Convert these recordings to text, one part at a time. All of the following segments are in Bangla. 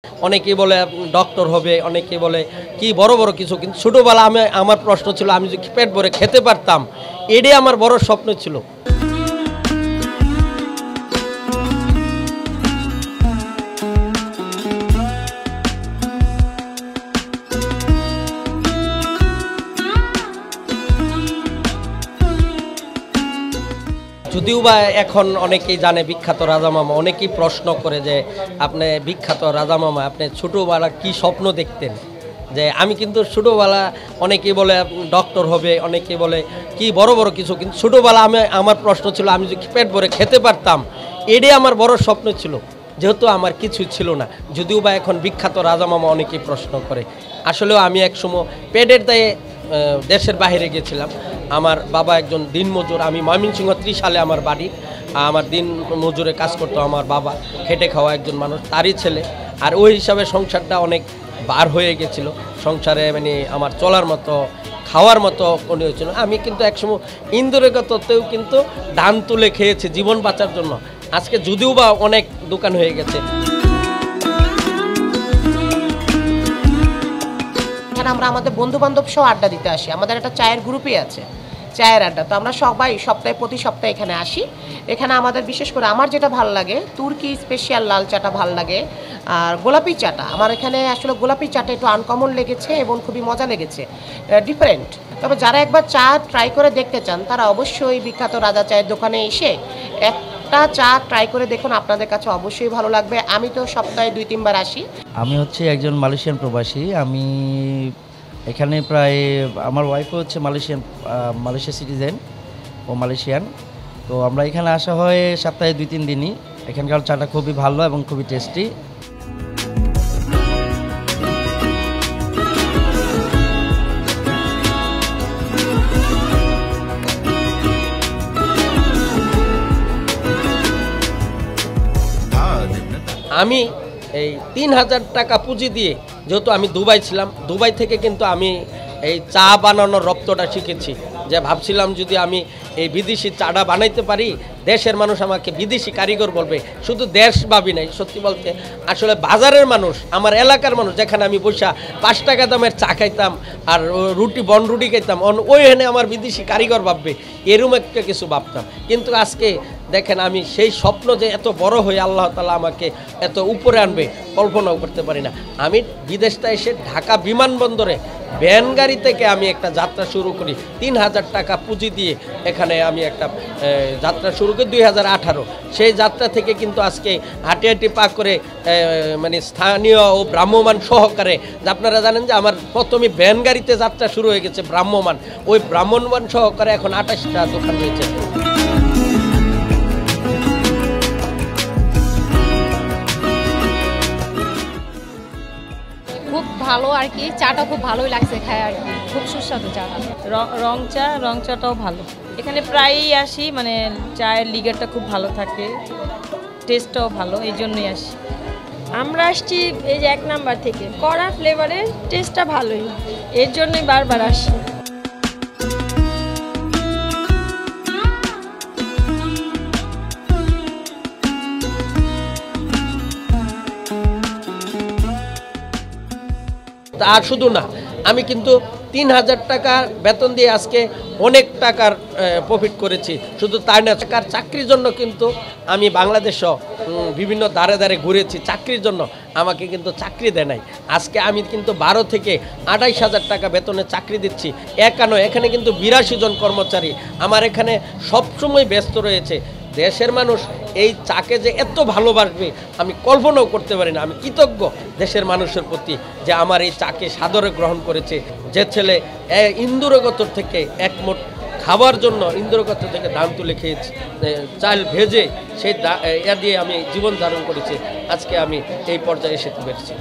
অনেকেই বলে ডক্টর হবে, অনেকেই বলে কি বড় বড় কিছু, কিন্তু ছোটোবেলা আমার প্রশ্ন ছিল আমি যদি পেট ভরে খেতে পারতাম, এটাই আমার বড় স্বপ্ন ছিল। যদিও বা এখন অনেকেই জানে বিখ্যাত রাজা মামা, অনেকেই প্রশ্ন করে যে আপনি বিখ্যাত রাজা মামা, আপনি ছোটোবেলা কি স্বপ্ন দেখতেন? যে আমি কিন্তু ছোটোবেলা অনেকেই বলে ডক্টর হবে, অনেকেই বলে কি বড় বড় কিছু, কিন্তু ছোটোবেলা আমার প্রশ্ন ছিল আমি যদি পেট ভরে খেতে পারতাম, এটাই আমার বড় স্বপ্ন ছিল। যেহেতু আমার কিছু ছিল না, যদিও বা এখন বিখ্যাত রাজা মামা অনেকেই প্রশ্ন করে। আসলেও আমি একসময় পেটের দায়ে দেশের বাইরে গেছিলাম। আমার বাবা একজন দিনমজুর, আমি ময়মনসিংহ 30 সালে আমার বাড়ি, আমার দিন মজুরে কাজ করতো আমার বাবা, খেটে খাওয়া একজন মানুষ, তারই ছেলে। আর ওই হিসাবে সংসারটা অনেক বার হয়ে গেছিলো, সংসারে মানে আমার চলার মতো খাওয়ার মতো কোনো হয়েছিল। আমি কিন্তু একসময় ইন্দুরেগততেও কিন্তু ধান তুলে খেয়েছি জীবন বাঁচার জন্য। আজকে যদিও বা অনেক দোকান হয়ে গেছে। আমরা আমাদের বন্ধু বান্ধব সহ আড্ডা দিতে আসি, আমাদের একটা চায়ের গ্রুপই আছে, চায়ের আড্ডা। তো আমরা সবাই প্রতি সপ্তাহে এখানে আসি। এখানে আমাদের বিশেষ করে আমার যেটা ভালো লাগে, তুর্কি স্পেশাল লাল চাটা ভালো লাগে, আর গোলাপি চাটা। আমার এখানে আসলে গোলাপি চাটা একটু আনকমন লেগেছে এবং খুবই মজা লেগেছে, ডিফারেন্ট। তবে যারা একবার চা ট্রাই করে দেখতে চান তারা অবশ্যই বিখ্যাত রাজা চায়ের দোকানে এসে একটা চা ট্রাই করে দেখুন, আপনাদের কাছে অবশ্যই ভালো লাগবে। আমি তো সপ্তাহে 2-3 বার আসি। আমি হচ্ছে একজন মালয়েশিয়ান প্রবাসী। আমি এখানে প্রায়, আমার ওয়াইফও হচ্ছে মালয়েশিয়া সিটিজেন, ও মালয়েশিয়ান। তো আমরা এখানে আসা হয় সপ্তাহে 2-3 দিনই। এখানকার চাটা খুবই ভালো এবং খুবই টেস্টি। আমি এই 3000 টাকা পুঁজি দিয়ে, যেহেতু আমি দুবাই ছিলাম, দুবাই থেকে কিন্তু আমি এই চা বানানোর রপ্তটা শিখেছি। যে ভাবছিলাম যদি আমি এই বিদেশি চাটা বানাইতে পারি, দেশের মানুষ আমাকে বিদেশি কারিগর বলবে। শুধু দেশ ভাবি নাই, সত্যি বলতে আসলে বাজারের মানুষ, আমার এলাকার মানুষ, যেখানে আমি বসা 5 টাকা দামের চা খাইতাম আর বন রুটি খাইতাম, ওইখানে আমার বিদেশি কারিগর ভাববে, এরকম একটা কিছু ভাবতাম। কিন্তু আজকে দেখেন, আমি সেই স্বপ্ন যে এত বড় হয়ে আল্লাহ তাআলা আমাকে এত উপরে আনবে কল্পনাও করতে পারি না। আমি বিদেশটা এসে ঢাকা বিমানবন্দরে ভ্যান গাড়ি থেকে আমি একটা যাত্রা শুরু করি 3000 টাকা পুঁজি দিয়ে। এখানে আমি একটা যাত্রা শুরু করি 2018। সেই যাত্রা থেকে কিন্তু আজকে হাঁটি হাঁটি পা করে মানে স্থানীয় ও ভ্রাম্যমান সহকারে, আপনারা জানেন যে আমার প্রথমে ভ্যান গাড়িতে যাত্রা শুরু হয়ে গেছে ভ্রাম্যমান, ওই ভ্রাম্যমান সহকারে এখন 28টা দোকান রয়েছে। খুব ভালো আর কি, চাটা খুব ভালোই লাগছে খায় আর কি, খুব সুস্বাদু চাটা। রং চাটাও ভালো। এখানে প্রায়ই আসি, মানে চায়ের লিগারটা খুব ভালো থাকে, টেস্টটাও ভালো, এই জন্যই আসি। আমরা আসছি এই যে 1 নাম্বার থেকে, কড়া ফ্লেভারের, টেস্টটা ভালোই, এর জন্যই বারবার আসি। আর শুধু না, আমি কিন্তু 3000 টাকা বেতন দিয়ে আজকে অনেক টাকার প্রফিট করেছি। শুধু তাই না, চাকরির জন্য কিন্তু আমি বাংলাদেশও বিভিন্ন দ্বারে দ্বারে ঘুরেছি চাকরির জন্য, আমাকে কিন্তু চাকরি দেয় নাই। আজকে আমি কিন্তু 12 থেকে 28,000 টাকা বেতনে চাকরি দিচ্ছি। একা নয়, এখানে কিন্তু 82 জন কর্মচারী আমার এখানে সবসময় ব্যস্ত রয়েছে। দেশের মানুষ এই চাকে যে এত ভালোবাসবে আমি কল্পনাও করতে পারি না। আমি কৃতজ্ঞ দেশের মানুষের প্রতি যে আমার এই চাকে সাদরে গ্রহণ করেছে। যে ছেলে ইন্দুরগতর থেকে একমুঠ খাবার জন্য ইন্দুরগত থেকে ধান তুলে খেয়েছি, চাল ভেজে সেই দিয়ে আমি জীবন ধারণ করেছি, আজকে আমি এই পর্যায়ে এসে পেরেছি।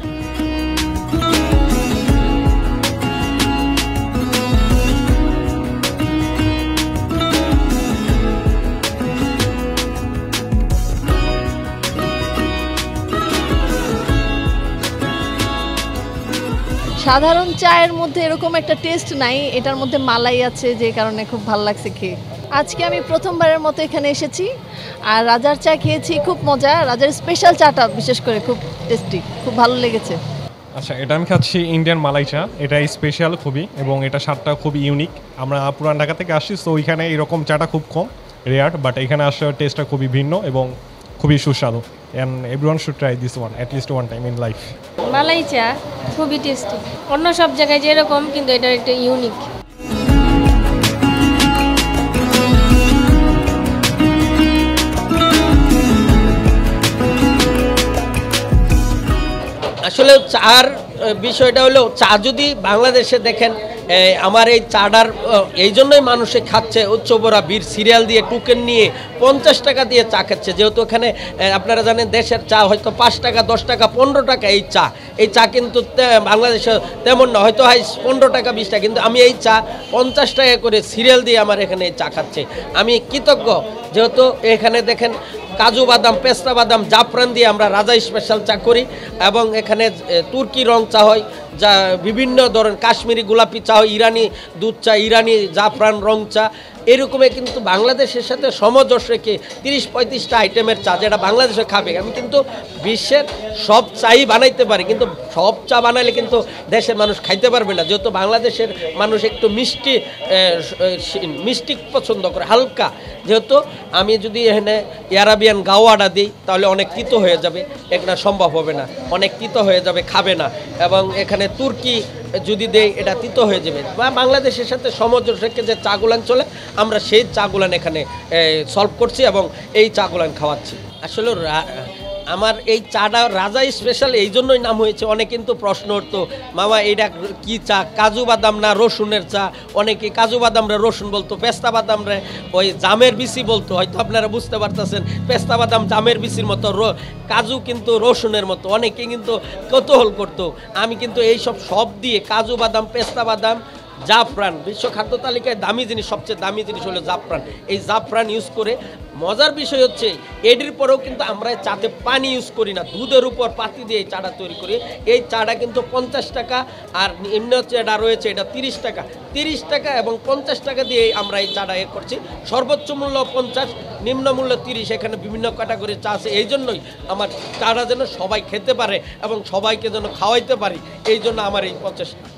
সাধারণ চায়ের মধ্যে এরকম একটা টেস্ট নাই, এটার মধ্যে মালাই আছে, যে কারণে খুব ভালো লাগছে খেয়ে। আজকে আমি প্রথমবারের মতো এখানে এসেছি আর রাজার চা খেয়েছি, খুব মজা। রাজার স্পেশাল চাটা বিশেষ করে খুব টেস্টি, খুব ভালো লেগেছে। আচ্ছা, এটা আমি খাচ্ছি ইন্ডিয়ান মালাই চা। এটা স্পেশাল খুবই, এবং এটা স্বাদটা খুবই ইউনিক। আমরা পুরান ঢাকা থেকে আসছি, তো ওইখানে এরকম চাটা খুব কম, রেয়ার, বাট এখানে আসার টেস্টটা খুবই ভিন্ন এবং খুবই সুস্বাদু। And everyone should try this one at least one time in life. Malai চা খুবই টেস্টি, অন্য সব জায়গায় যেরকম কিন্তু এটা একটা ইউনিক। আসলে চার বিষয়টা হলো, চা যদি বাংলাদেশে দেখেন, আমার এই চাটার এই জন্যই মানুষে খাচ্ছে উচ্চবরা বীর সিরিয়াল দিয়ে টোকেন নিয়ে 50 টাকা দিয়ে চা খাচ্ছে। যেহেতু এখানে আপনারা জানেন দেশের চা হয়তো 5 টাকা 10 টাকা 15 টাকা এই চা কিন্তু বাংলাদেশে তেমন না, হয়তো হয় 15 টাকা 20 টাকা, কিন্তু আমি এই চা 50 টাকা করে সিরিয়াল দিয়ে আমার এখানে এই চা খাচ্ছে। আমি কৃতজ্ঞ, যেহেতু এখানে দেখেন কাজু বাদাম, পেস্তা বাদাম, জাফরান দিয়ে আমরা রাজা স্পেশাল চা করি, এবং এখানে তুর্কি রং চা হয়, যা বিভিন্ন ধরনের কাশ্মীরি গোলাপি চা হয়, ইরানি দুধ চা, ইরানি জাফরান রং চা, এরকমই কিন্তু বাংলাদেশের সাথে সামঞ্জস্য রেখে 30-35টা আইটেমের চা যেটা বাংলাদেশে খাবে। আমি কিন্তু বিশ্বের সব চাই বানাইতে পারি, কিন্তু সব চা বানাইলে কিন্তু দেশের মানুষ খাইতে পারবে না, যেহেতু বাংলাদেশের মানুষ একটু মিষ্টি পছন্দ করে, হালকা। যেহেতু আমি যদি এখানে আরাবিয়ান গাওয়াটা দিই তাহলে অনেক তিতো হয়ে যাবে, এটা সম্ভব হবে না, অনেক তিতো হয়ে যাবে, খাবে না। এবং এখানে তুর্কি যদি দেই এটা তিতো হয়ে যাবে। বা বাংলাদেশের সাথে সামঞ্জস্য রেখে যে চাগুলান চলে, আমরা সেই চাগুলান এখানে সলভ করছি এবং এই চাগুলান খাওয়াচ্ছি। আসলে আমার এই চাটা রাজা স্পেশাল এই জন্যই নাম হয়েছে। অনেক কিন্তু প্রশ্ন উঠতো, মামা এটা কি চা, কাজু বাদাম না রসুনের চা? অনেকে কাজু বাদামরা রসুন বলতো, পেস্তা বাদামরা ওই জামের বিচি বলতো, হয়তো আপনারা বুঝতে পারতেছেন। পেস্তা বাদাম জামের বিচির মতো, কাজু কিন্তু রসুনের মতো, অনেকে কিন্তু কৌতূহল করতো। আমি কিন্তু এই সব দিয়ে কাজু বাদাম, পেস্তা বাদাম, জাফরান, বিশ্ব খাদ্য তালিকায় দামি জিনিস, সবচেয়ে দামি জিনিস হলো জাফরান, এই জাফরান ইউজ করে। মজার বিষয় হচ্ছে এটির পরেও কিন্তু আমরা চাতে পানি ইউজ করি না, দুধের উপর পাতি দিয়ে এই চাটা তৈরি করি। এই চাটা কিন্তু 50 টাকা, আর নিম্ন যেটা রয়েছে এটা 30 টাকা এবং 50 টাকা দিয়ে আমরা এই চাটা করছি। সর্বোচ্চ মূল্য 50, নিম্ন মূল্য 30। এখানে বিভিন্ন ক্যাটাগরির চা আছে, এই জন্যই আমার চাটা যেন সবাই খেতে পারে এবং সবাইকে যেন খাওয়াইতে পারি, এই জন্য আমার এই প্রচেষ্টা।